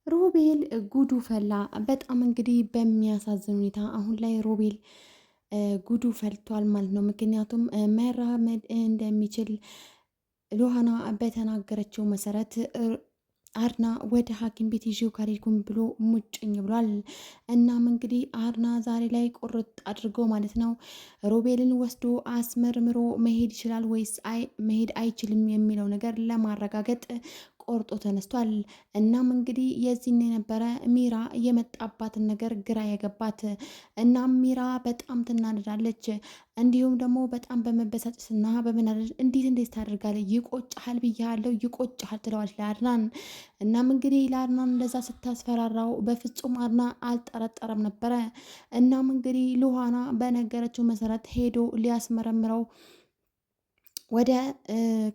ሮቤል ጉዱ ፈላ። በጣም እንግዲህ በሚያሳዝን ሁኔታ አሁን ላይ ሮቤል ጉዱ ፈልቷል ማለት ነው። ምክንያቱም መራመድ እንደሚችል ሉሃና በተናገረችው መሰረት አድና ወደ ሐኪም ቤት ይዤው ካልሄድኩም ብሎ ሙጭኝ ብሏል። እናም እንግዲህ አድና ዛሬ ላይ ቁርጥ አድርጎ ማለት ነው ሮቤልን ወስዶ አስመርምሮ መሄድ ይችላል ወይስ መሄድ አይችልም የሚለው ነገር ለማረጋገጥ ቆርጦ ተነስቷል። እናም እንግዲህ የዚህን የነበረ ሚራ የመጣባትን ነገር ግራ የገባት። እናም ሚራ በጣም ትናደዳለች። እንዲሁም ደግሞ በጣም በመበሳጨትና በመናደድ እንዴት ታደርጋለህ? ይቆጭሃል ብያለሁ፣ ይቆጭሃል ትለዋለች ለአድናን። እናም እንግዲህ ለአድናን እንደዛ ስታስፈራራው በፍጹም አድና አልጠረጠረም ነበረ። እናም እንግዲህ ሉሃና በነገረችው መሰረት ሄዶ ሊያስመረምረው ወደ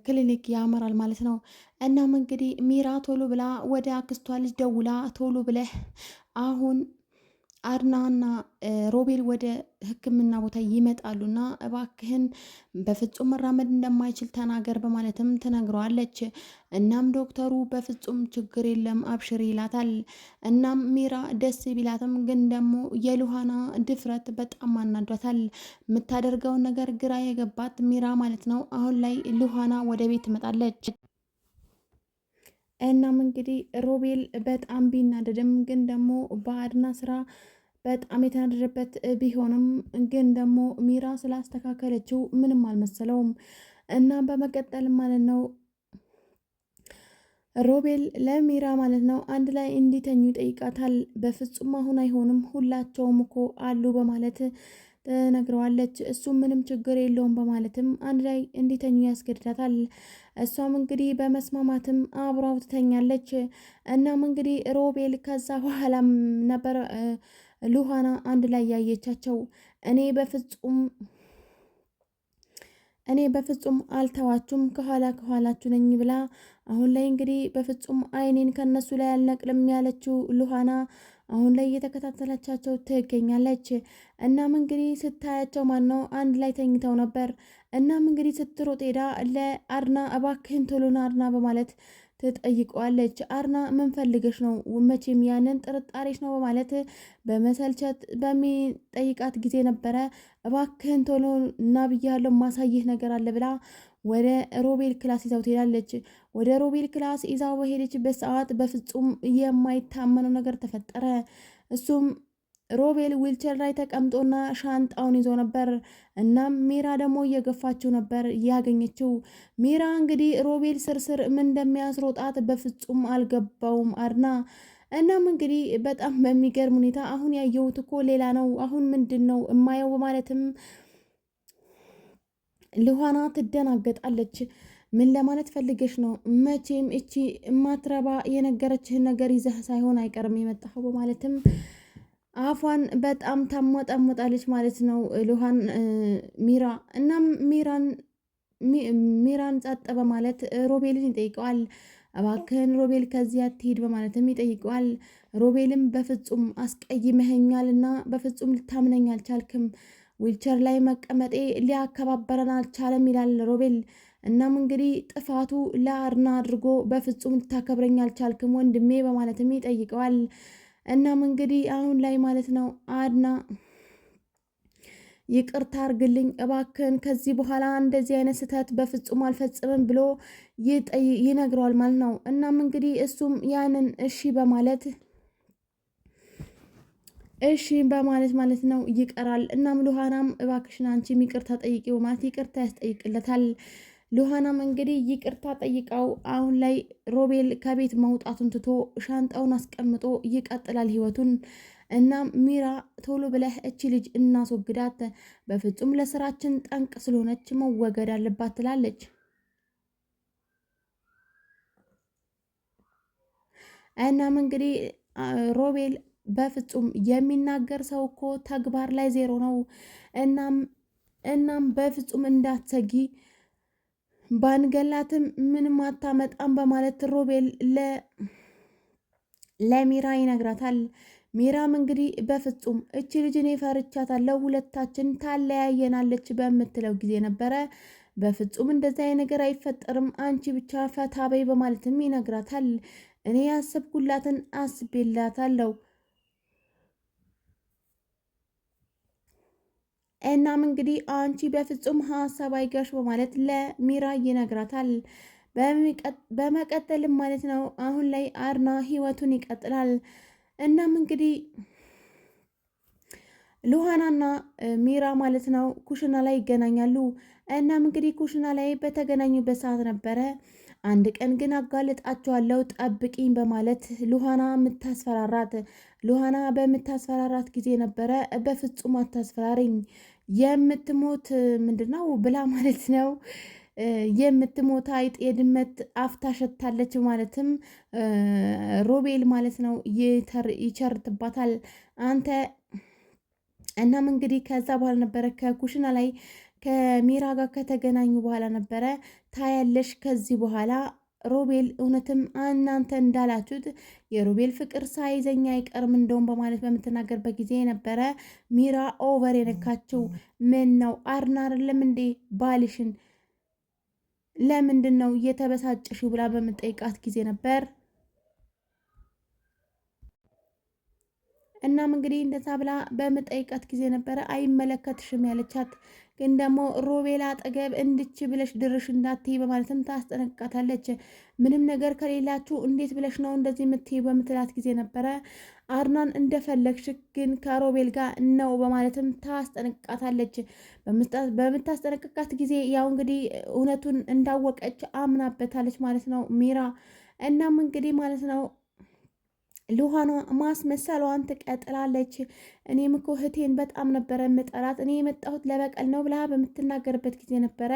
ክሊኒክ ያመራል ማለት ነው። እናም እንግዲህ ሚራ ቶሎ ብላ ወደ አክስቷ ልጅ ደውላ ቶሎ ብለህ አሁን አድናና ሮቤል ወደ ሕክምና ቦታ ይመጣሉና እባክህን በፍጹም መራመድ እንደማይችል ተናገር በማለትም ትነግረዋለች። እናም ዶክተሩ በፍጹም ችግር የለም አብሽር ይላታል። እናም ሚራ ደስ ቢላትም ግን ደግሞ የሉሃና ድፍረት በጣም አናዷታል። የምታደርገውን ነገር ግራ የገባት ሚራ ማለት ነው። አሁን ላይ ሉሃና ወደ ቤት ትመጣለች። እናም እንግዲህ ሮቤል በጣም ቢናደድም ግን ደግሞ በአድና ስራ በጣም የተናደደበት ቢሆንም ግን ደግሞ ሚራ ስላስተካከለችው ምንም አልመሰለውም። እና በመቀጠል ማለት ነው ሮቤል ለሚራ ማለት ነው አንድ ላይ እንዲተኙ ይጠይቃታል። በፍጹም አሁን አይሆንም ሁላቸውም እኮ አሉ በማለት ትነግረዋለች። እሱም ምንም ችግር የለውም በማለትም አንድ ላይ እንዲተኙ ያስገድዳታል። እሷም እንግዲህ በመስማማትም አብራው ትተኛለች። እናም እንግዲህ ሮቤል ከዛ በኋላም ነበር ሉሃና አንድ ላይ ያየቻቸው። እኔ በፍጹም አልተዋችሁም ከኋላችሁ ነኝ ብላ አሁን ላይ እንግዲህ በፍጹም አይኔን ከነሱ ላይ አልነቅልም ያለችው ሉሃና አሁን ላይ እየተከታተለቻቸው ትገኛለች። እናም እንግዲህ ስታያቸው ማነው አንድ ላይ ተኝተው ነበር። እናም እንግዲህ ስትሮጥ ሄዳ ለአድና እባክህን ቶሎና አድና በማለት ትጠይቀዋለች። አድና ምን ፈልገሽ ነው? መቼም ያንን ጥርጣሬሽ ነው በማለት በመሰልቸት በሚጠይቃት ጊዜ ነበረ እባክህን ቶሎ እና ብያለሁ ማሳይህ ነገር አለ ብላ ወደ ሮቤል ክላስ ይዛው ትሄዳለች። ወደ ሮቤል ክላስ ይዛው በሄደችበት ሰዓት በፍጹም የማይታመነው ነገር ተፈጠረ። እሱም ሮቤል ዊልቸር ላይ ተቀምጦና ሻንጣውን ይዞ ነበር። እናም ሚራ ደግሞ እየገፋችው ነበር ያገኘችው። ሚራ እንግዲህ ሮቤል ስርስር ምን እንደሚያስሮጣት በፍጹም አልገባውም አድና። እናም እንግዲህ በጣም በሚገርም ሁኔታ አሁን ያየሁት እኮ ሌላ ነው፣ አሁን ምንድን ነው እማየው በማለትም ልኋና ትደናገጣለች። ምን ለማለት ፈልገሽ ነው? መቼም እቺ ማትረባ የነገረችህን ነገር ይዘህ ሳይሆን አይቀርም የመጣኸው በማለትም አፏን በጣም ታሟጠሙጣለች ማለት ነው ልኋን ሚራ። እናም ሚራን ጸጥ በማለት ሮቤልን ይጠይቀዋል። እባክህን ሮቤል ከዚያ ትሄድ በማለትም ይጠይቀዋል። ሮቤልም በፍጹም አስቀይመኸኛልና በፍጹም ልታምነኝ አልቻልክም፣ ዊልቸር ላይ መቀመጤ ሊያከባበረን አልቻለም ይላል ሮቤል። እናም እንግዲህ ጥፋቱ ለአድና አድርጎ በፍጹም ልታከብረኝ አልቻልክም ወንድሜ በማለትም ይጠይቀዋል። እናም እንግዲህ አሁን ላይ ማለት ነው አድና ይቅርታ አርግልኝ እባክን ከዚህ በኋላ እንደዚህ አይነት ስህተት በፍጹም አልፈጽምም ብሎ ይነግረዋል ማለት ነው። እናም እንግዲህ እሱም ያንን እሺ በማለት ማለት ነው ይቀራል። እናም ሉሃናም እባክሽን አንቺም ይቅርታ ጠይቂው ማለት ይቅርታ ያስጠይቅለታል። ሉሃናም እንግዲህ ይቅርታ ጠይቃው አሁን ላይ ሮቤል ከቤት መውጣቱን ትቶ ሻንጣውን አስቀምጦ ይቀጥላል ህይወቱን። እናም ሚራ ቶሎ ብለህ እቺ ልጅ እናስወግዳት፣ በፍጹም ለስራችን ጠንቅ ስለሆነች መወገድ አለባት ትላለች። እናም እንግዲህ ሮቤል በፍጹም የሚናገር ሰው እኮ ተግባር ላይ ዜሮ ነው። እናም በፍጹም እንዳትሰጊ ባንገላትም ምንም አታመጣም በማለት ሮቤል ለሚራ ይነግራታል። ሚራም እንግዲህ በፍጹም እቺ ልጅ እኔ ፈርቻታለሁ፣ ሁለታችን ታለያየናለች በምትለው ጊዜ ነበረ በፍጹም እንደዛ ነገር አይፈጠርም፣ አንቺ ብቻ ፈታ በይ በማለትም ይነግራታል። እኔ ያሰብኩላትን አስቤላታለሁ። እናም እንግዲህ አንቺ በፍጹም ሀሳብ አይገርሽ በማለት ለሚራ ይነግራታል። በመቀጠልም ማለት ነው አሁን ላይ አርና ህይወቱን ይቀጥላል። እናም እንግዲህ ሉሃናና ሚራ ማለት ነው ኩሽና ላይ ይገናኛሉ። እናም እንግዲህ ኩሽና ላይ በተገናኙበት ሰዓት ነበረ አንድ ቀን ግን አጋልጣቸዋለሁ ጠብቂኝ በማለት ሉሃና የምታስፈራራት። ሉሃና በምታስፈራራት ጊዜ ነበረ በፍጹም አታስፈራሪኝ የምትሞት ምንድነው ብላ ማለት ነው የምትሞት አይጥ የድመት አፍታ ሸታለች ማለትም ሮቤል ማለት ነው ይቸርትባታል አንተ። እናም እንግዲህ ከዛ በኋላ ነበረ ከኩሽና ላይ ከሚራ ጋር ከተገናኙ በኋላ ነበረ ታያለሽ ከዚህ በኋላ ሮቤል እውነትም እናንተ እንዳላችሁት የሮቤል ፍቅር ሳይዘኛ አይቀርም እንደውም በማለት በምትናገርበት ጊዜ ነበረ ሚራ ኦቨር የነካችው። ምን ነው አርና አይደለም እንዴ ባልሽን ለምንድን ነው እየተበሳጨሽው ብላ በምጠይቃት ጊዜ ነበር። እናም እንግዲህ እንደዛ ብላ በምጠይቃት ጊዜ ነበረ አይመለከትሽም ያለቻት። ግን ደግሞ ሮቤል አጠገብ እንድች ብለሽ ድርሽ እንዳትይ በማለትም ታስጠነቅቃታለች። ምንም ነገር ከሌላችሁ እንዴት ብለሽ ነው እንደዚህ የምትይ በምትላት ጊዜ ነበረ አርናን እንደፈለግሽ ግን ከሮቤል ጋር ነው በማለትም ታስጠነቅቃታለች። በምታስጠነቅቃት ጊዜ ያው እንግዲህ እውነቱን እንዳወቀች አምናበታለች ማለት ነው ሚራ። እናም እንግዲህ ማለት ነው ሉሃኗ ማስመሰሏን ትቀጥላለች። እኔም እኮ እህቴን በጣም ነበረ የምጠላት እኔ የመጣሁት ለበቀል ነው ብላ በምትናገርበት ጊዜ ነበረ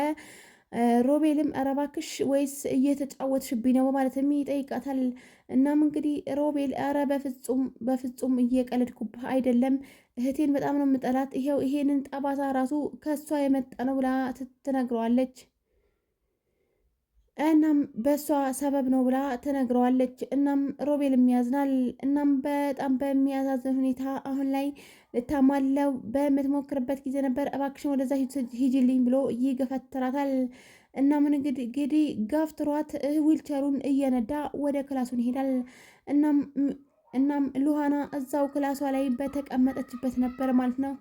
ሮቤልም ኧረ እባክሽ ወይስ እየተጫወትሽብኝ ነው በማለትም ይጠይቃታል። እናም እንግዲህ ሮቤል ኧረ በፍጹም በፍጹም እየቀለድኩብህ አይደለም እህቴን በጣም ነው የምጠላት ይሄው ይሄንን ጠባሳ ራሱ ከሷ የመጣ ነው ብላ ትነግረዋለች። እናም በእሷ ሰበብ ነው ብላ ትነግረዋለች። እናም ሮቤልም ያዝናል። እናም በጣም በሚያሳዝን ሁኔታ አሁን ላይ ልታማለው በምትሞክርበት ጊዜ ነበር እባክሽን ወደዛ ሂጂልኝ ብሎ ይገፈትራታል። እናም እንግዲህ ጋፍትሯት ዊልቸሩን እየነዳ ወደ ክላሱን ይሄዳል። እናም ሉሃና እዛው ክላሷ ላይ በተቀመጠችበት ነበር ማለት ነው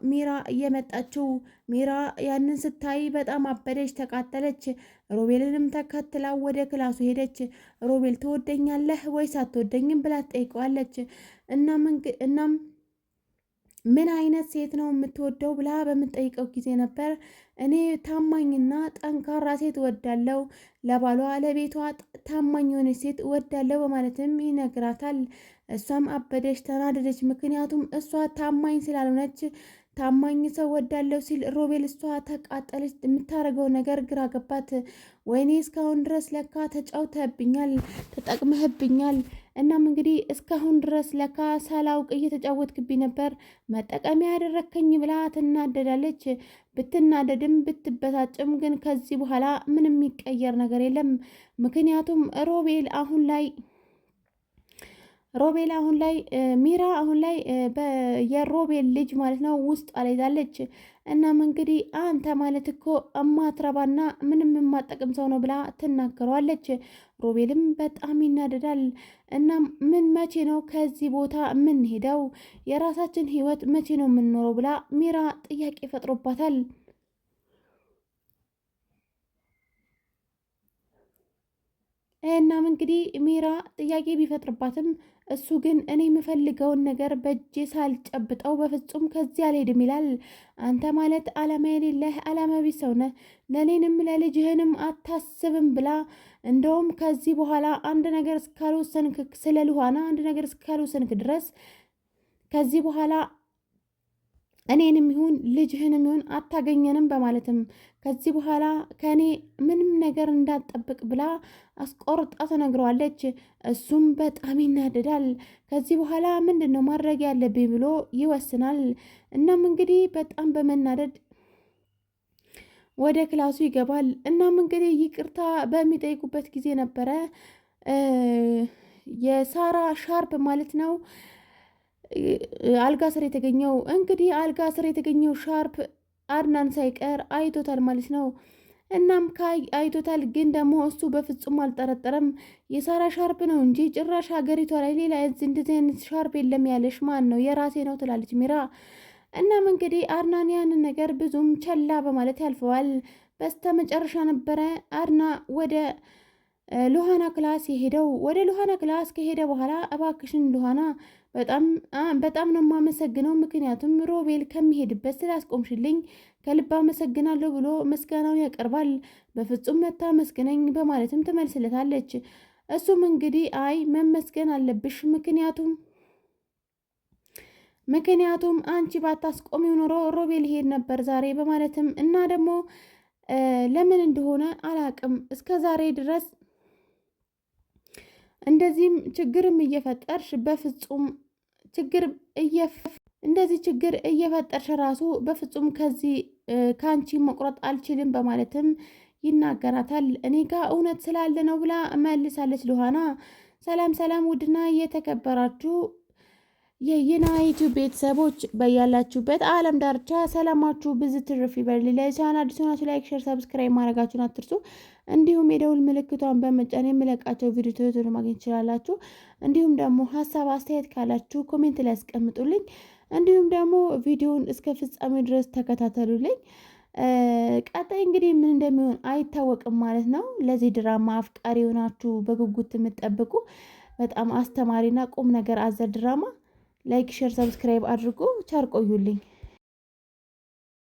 ሚራ እየመጣችው። ሚራ ያንን ስታይ በጣም አበደች፣ ተቃጠለች። ሮቤልንም ተከትላ ወደ ክላሱ ሄደች። ሮቤል ትወደኛለህ ወይስ አትወደኝም ብላ ትጠይቀዋለች። እናም ምን አይነት ሴት ነው የምትወደው ብላ በምትጠይቀው ጊዜ ነበር እኔ ታማኝና ጠንካራ ሴት እወዳለሁ፣ ለባሏ ለቤቷ ታማኝ የሆነች ሴት እወዳለሁ በማለትም ይነግራታል። እሷም አበደች፣ ተናደደች። ምክንያቱም እሷ ታማኝ ስላልሆነች ታማኝ ሰው ወዳለው ሲል ሮቤል እሷ ተቃጠለች። የምታደርገው ነገር ግራ ገባት። ወይኔ እስካሁን ድረስ ለካ ተጫውተህብኛል፣ ተጠቅመህብኛል። እናም እንግዲህ እስካሁን ድረስ ለካ ሳላውቅ እየተጫወትክብኝ ነበር፣ መጠቀሚያ ያደረከኝ ብላ ትናደዳለች። ብትናደድም ብትበሳጭም ግን ከዚህ በኋላ ምንም የሚቀየር ነገር የለም። ምክንያቱም ሮቤል አሁን ላይ ሚራ አሁን ላይ የሮቤል ልጅ ማለት ነው ውስጥ አለይዛለች። እናም እንግዲህ አንተ ማለት እኮ እማትረባና ምንም የማጠቅም ሰው ነው ብላ ትናገረዋለች። ሮቤልም በጣም ይናደዳል። እናም መቼ ነው ከዚህ ቦታ የምንሄደው? የራሳችን ህይወት መቼ ነው የምንኖረው? ብላ ሚራ ጥያቄ ፈጥሮባታል። እናም እንግዲህ ሚራ ጥያቄ ቢፈጥርባትም እሱ ግን እኔ የምፈልገውን ነገር በእጄ ሳልጨብጠው በፍጹም ከዚህ አልሄድም ይላል። አንተ ማለት አላማ የሌለህ አላማ ቢስ ሰው ነህ፣ ለእኔንም ለልጅህንም አታስብም ብላ እንደውም ከዚህ በኋላ አንድ ነገር እስካልወሰንክ ስለ ሉሃና አንድ ነገር እስካልወሰንክ ድረስ ከዚህ በኋላ እኔንም ይሁን ልጅህንም ይሁን አታገኘንም በማለትም ከዚህ በኋላ ከእኔ ምንም ነገር እንዳትጠብቅ ብላ አስቆርጣ ተነግረዋለች። እሱም በጣም ይናደዳል። ከዚህ በኋላ ምንድን ነው ማድረግ ያለብኝ ብሎ ይወስናል። እናም እንግዲህ በጣም በመናደድ ወደ ክላሱ ይገባል። እናም እንግዲህ ይቅርታ በሚጠይቁበት ጊዜ ነበረ የሳራ ሻርፕ ማለት ነው አልጋ ስር የተገኘው። እንግዲህ አልጋ ስር የተገኘው ሻርፕ አድናን ሳይቀር አይቶታል ማለት ነው። እናም አይቶታል። ግን ደግሞ እሱ በፍጹም አልጠረጠረም። የሳራ ሻርፕ ነው እንጂ ጭራሽ ሀገሪቷ ላይ ሌላ እንደዚህ አይነት ሻርፕ የለም ያለሽ ማን ነው? የራሴ ነው ትላለች ሚራ። እናም እንግዲህ አድናን ያንን ነገር ብዙም ቸላ በማለት ያልፈዋል። በስተ መጨረሻ ነበረ አድና ወደ ሉሃና ክላስ የሄደው። ወደ ሉሃና ክላስ ከሄደ በኋላ እባክሽን ሉሃና በጣም ነው የማመሰግነው፣ ምክንያቱም ሮቤል ከሚሄድበት ስላስቆምሽልኝ ከልብ አመሰግናለሁ ብሎ ምስጋናውን ያቀርባል። በፍጹም መታመስግነኝ በማለትም ትመልስለታለች። እሱም እንግዲህ አይ መመስገን አለብሽ ምክንያቱም አንቺ ባታስቆሚው ኖሮ ሮቤል ይሄድ ነበር ዛሬ በማለትም እና ደግሞ ለምን እንደሆነ አላቅም እስከ ዛሬ ድረስ እንደዚህም ችግርም እየፈጠርሽ በፍጹም እንደዚህ ችግር እየፈጠርሽ ራሱ በፍጹም ከአንቺ መቁረጥ አልችልም በማለትም ይናገራታል። እኔ ጋር እውነት ስላለ ነው ብላ መልሳለች ሉሃና። ሰላም ሰላም! ውድና የተከበራችሁ የዩናይቱ ቤተሰቦች በያላችሁበት ዓለም ዳርቻ ሰላማችሁ ብዙ ትርፍ ይበል። ለቻናል አዲስ ሆናችሁ ላይክ፣ ሼር፣ ሰብስክራይብ ማድረጋችሁን አትርሱ። እንዲሁም የደውል ምልክቷን በመጫን የምለቃቸው ቪዲዮ ቶሎ ማግኘት ትችላላችሁ። እንዲሁም ደግሞ ሀሳብ አስተያየት ካላችሁ ኮሜንት ላይ ያስቀምጡልኝ። እንዲሁም ደግሞ ቪዲዮውን እስከ ፍጻሜ ድረስ ተከታተሉልኝ። ቀጣይ እንግዲህ ምን እንደሚሆን አይታወቅም ማለት ነው። ለዚህ ድራማ አፍቃሪ የሆናችሁ በጉጉት የምትጠብቁ በጣም አስተማሪና ቁም ነገር አዘል ድራማ ላይክ፣ ሼር፣ ሰብስክራይብ አድርጎ ቻር ቆዩልኝ።